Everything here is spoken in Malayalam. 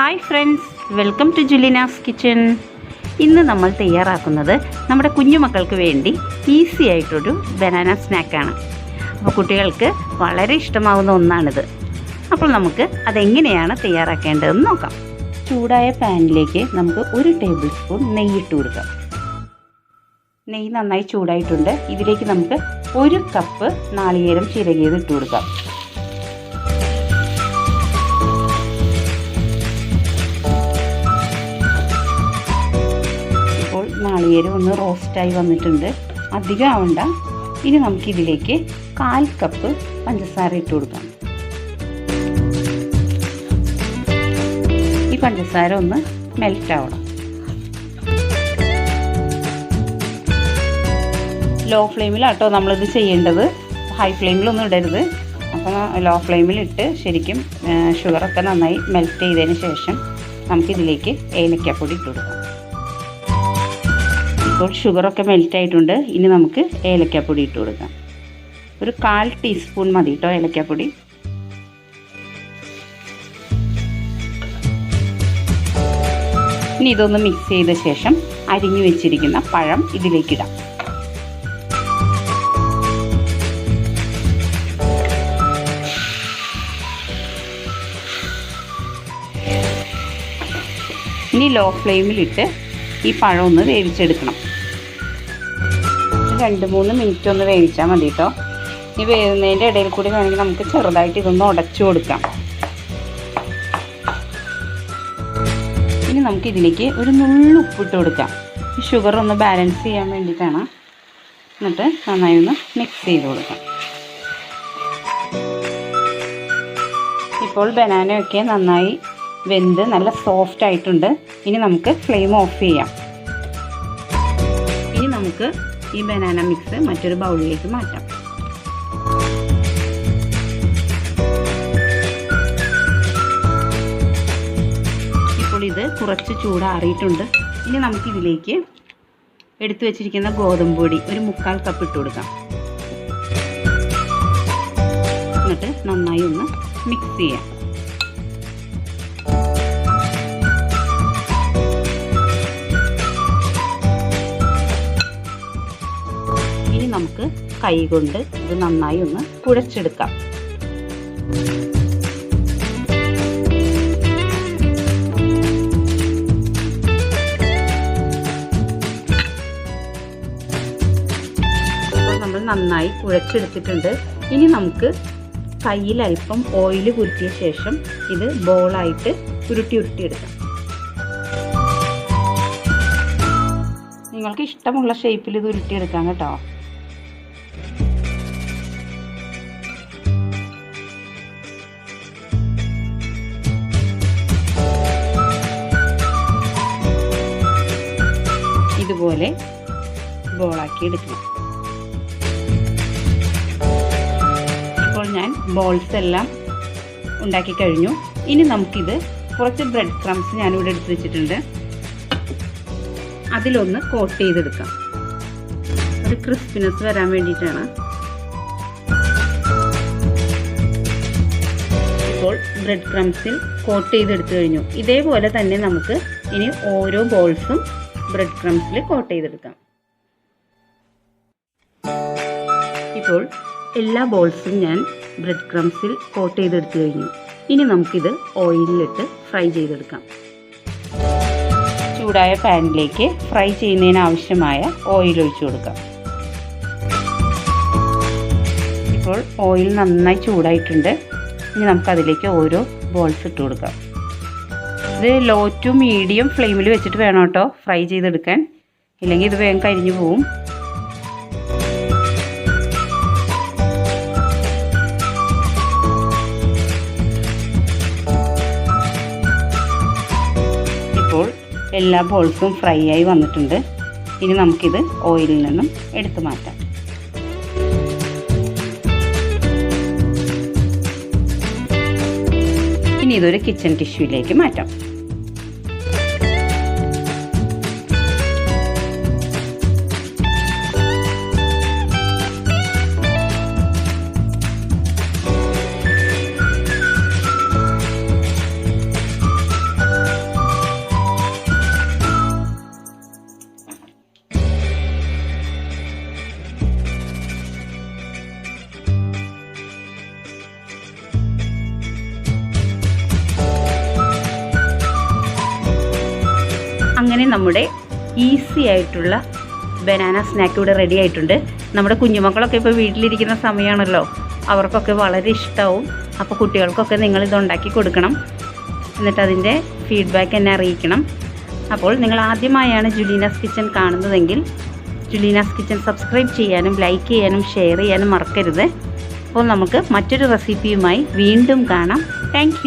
Hi friends, welcome to Julina's kitchen. ഇന്ന് നമ്മൾ തയ്യാറാക്കുന്നത് നമ്മുടെ കുഞ്ഞുമക്കൾക്ക് വേണ്ടി ഈസി ആയിട്ടൊരു ബനാന സ്നാക്കാണ്. അപ്പോൾ കുട്ടികൾക്ക് വളരെ ഇഷ്ടമാവുന്ന ഒന്നാണിത്. അപ്പോൾ നമുക്ക് അതെങ്ങനെയാണ് തയ്യാറാക്കേണ്ടതെന്ന് നോക്കാം. ചൂടായ പാനിലേക്ക് നമുക്ക് 1 ടേബിൾ സ്പൂൺ നെയ്യ് ഇട്ട് കൊടുക്കാം. നെയ്യ് നന്നായി ചൂടായിട്ടുണ്ട്. ഇതിലേക്ക് നമുക്ക് 1 കപ്പ് നാളികേരം ചിരകിയത് ഇട്ട് കൊടുക്കാം. നാളികേരം ഒന്ന് റോസ്റ്റായി വന്നിട്ടുണ്ട്. അധികം ആവണ്ട. ഇനി നമുക്കിതിലേക്ക് 1/4 കപ്പ് പഞ്ചസാര ഇട്ട് കൊടുക്കാം. ഈ പഞ്ചസാര ഒന്ന് മെൽറ്റ് ആവണം. ലോ ഫ്ലെയിമിലാട്ടോ നമ്മളിത് ചെയ്യേണ്ടത്. ഹൈ ഫ്ലെയിമിലൊന്നും ഇടരുത്. അപ്പോൾ ലോ ഫ്ലെയിമിലിട്ട് ശരിക്കും ഷുഗറൊക്കെ നന്നായി മെൽറ്റ് ചെയ്തതിന് ശേഷം നമുക്കിതിലേക്ക് ഏലക്കാപ്പൊടി ഇട്ട് കൊടുക്കാം. ഇപ്പോൾ ഷുഗറൊക്കെ മെൽറ്റായിട്ടുണ്ട്. ഇനി നമുക്ക് ഏലക്കാപ്പൊടി ഇട്ട് കൊടുക്കാം. ഒരു 1/4 ടീസ്പൂൺ മതി കേട്ടോ ഏലക്കാപ്പൊടി. ഇനി ഇതൊന്ന് മിക്സ് ചെയ്ത ശേഷം അരിഞ്ഞു വെച്ചിരിക്കുന്ന പഴം ഇതിലേക്കിടാം. ഇനി ലോ ഫ്ലെയിമിലിട്ട് ഈ പഴം ഒന്ന് വേവിച്ചെടുക്കണം. 2-3 മിനിറ്റ് ഒന്ന് വേവിച്ചാൽ മതി കേട്ടോ. ഈ വേവുന്നതിൻ്റെ ഇടയിൽ കൂടി വേണമെങ്കിൽ നമുക്ക് ചെറുതായിട്ട് ഇതൊന്ന് ഉടച്ചു കൊടുക്കാം. ഇനി നമുക്കിതിലേക്ക് ഒരു നുള്ളു ഉപ്പിട്ട് കൊടുക്കാം. ഈ ഷുഗർ ഒന്ന് ബാലൻസ് ചെയ്യാൻ വേണ്ടിയിട്ടാണ്. എന്നിട്ട് നന്നായി ഒന്ന് മിക്സ് ചെയ്ത് കൊടുക്കാം. ഇപ്പോൾ ബനാനയൊക്കെ നന്നായി വെന്ത് നല്ല സോഫ്റ്റ് ആയിട്ടുണ്ട്. ഇനി നമുക്ക് ഫ്ലെയിം ഓഫ് ചെയ്യാം. ഇനി നമുക്ക് ഈ ബനാന മിക്സ് മറ്റൊരു ബൗളിലേക്ക് മാറ്റാം. ഇപ്പോൾ ഇത് കുറച്ച് ചൂടാറിയിട്ടുണ്ട്. ഇനി നമുക്കിതിലേക്ക് എടുത്തു വെച്ചിരിക്കുന്ന ഗോതമ്പ് പൊടി ഒരു 1/4 കപ്പ് ഇട്ട് കൊടുക്കാം. എന്നിട്ട് നന്നായി ഒന്ന് മിക്സ് ചെയ്യാം. നമുക്ക് കൈ കൊണ്ട് ഇത് നന്നായി ഒന്ന് കുഴച്ചെടുക്കാം. അപ്പോൾ നമ്മൾ നന്നായി കുഴച്ചെടുത്തിട്ടുണ്ട്. ഇനി നമുക്ക് കയ്യിൽ അല്പം ഓയിൽ പുരട്ടിയ ശേഷം ഇത് ബോളായിട്ട് ഉരുട്ടിയെടുക്കാം. നിങ്ങൾക്ക് ഇഷ്ടമുള്ള ഷേപ്പിൽ ഇത് ഉരുട്ടിയെടുക്കാം കേട്ടോ. ഇതുപോലെ ബോളാക്കി എടുക്കണം. ഇപ്പോൾ ഞാൻ ബോൾസ് എല്ലാം ഉണ്ടാക്കി കഴിഞ്ഞു. ഇനി നമുക്കിത് കുറച്ച് ബ്രെഡ് ക്രംസ് ഞാനിവിടെ എടുത്ത് വെച്ചിട്ടുണ്ട്. അതിലൊന്ന് കോട്ട് ചെയ്തെടുക്കാം. ഒരു ക്രിസ്പിനെസ് വരാൻ വേണ്ടിയിട്ടാണ്. ഇപ്പോൾ ബ്രെഡ് ക്രംസിൽ കോട്ട് ചെയ്തെടുത്തു കഴിഞ്ഞു. ഇതേപോലെ തന്നെ നമുക്ക് ഇനി ഓരോ ബോൾസും ബ്രെഡ് ക്രംസിൽ കോട്ട് ചെയ്തെടുക്കാം. ഇപ്പോൾ എല്ലാ ബോൾസും ഞാൻ ബ്രെഡ് ക്രംസിൽ കോട്ട് ചെയ്തെടുത്തു കഴിഞ്ഞു. ഇനി നമുക്കിത് ഓയിലിലിട്ട് ഫ്രൈ ചെയ്തെടുക്കാം. ചൂടായ പാനിലേക്ക് ഫ്രൈ ചെയ്യുന്നതിന് ആവശ്യമായ ഓയിൽ ഒഴിച്ചു കൊടുക്കാം. ഇപ്പോൾ ഓയിൽ നന്നായി ചൂടായിട്ടുണ്ട്. ഇനി നമുക്കതിലേക്ക് ഓരോ ബോൾസ് ഇട്ട് കൊടുക്കാം. ഇത് ലോ ടു മീഡിയം ഫ്ലെയിമിൽ വെച്ചിട്ട് വേണം കേട്ടോ ഫ്രൈ ചെയ്തെടുക്കാൻ. ഇല്ലെങ്കിൽ ഇത് വേഗം കരിഞ്ഞു പോവും. ഇപ്പോൾ എല്ലാ ബോൾസും ഫ്രൈ ആയി വന്നിട്ടുണ്ട്. ഇനി നമുക്കിത് ഓയിലിൽ നിന്നും എടുത്തു മാറ്റാം. ഇനി ഇതൊരു കിച്ചൺ ടിഷ്യൂയിലേക്ക് മാറ്റാം. അങ്ങനെ നമ്മുടെ ഈസി ആയിട്ടുള്ള ബനാന സ്നാക്ക് ഇവിടെ റെഡി ആയിട്ടുണ്ട്. നമ്മുടെ കുഞ്ഞുമക്കളൊക്കെ ഇപ്പോൾ വീട്ടിലിരിക്കുന്ന സമയമാണല്ലോ, അവർക്കൊക്കെ വളരെ ഇഷ്ടമാവും. അപ്പോൾ കുട്ടികൾക്കൊക്കെ നിങ്ങളിത് ഉണ്ടാക്കി കൊടുക്കണം, എന്നിട്ട് അതിൻ്റെ ഫീഡ്ബാക്ക് എന്നെ അറിയിക്കണം. അപ്പോൾ നിങ്ങൾ ആദ്യമായാണ് ജുലീനാസ് കിച്ചൻ കാണുന്നതെങ്കിൽ ജുലീനാസ് കിച്ചൻ സബ്സ്ക്രൈബ് ചെയ്യാനും ലൈക്ക് ചെയ്യാനും ഷെയർ ചെയ്യാനും മറക്കരുത്. അപ്പോൾ നമുക്ക് മറ്റൊരു റെസിപ്പിയുമായി വീണ്ടും കാണാം. താങ്ക്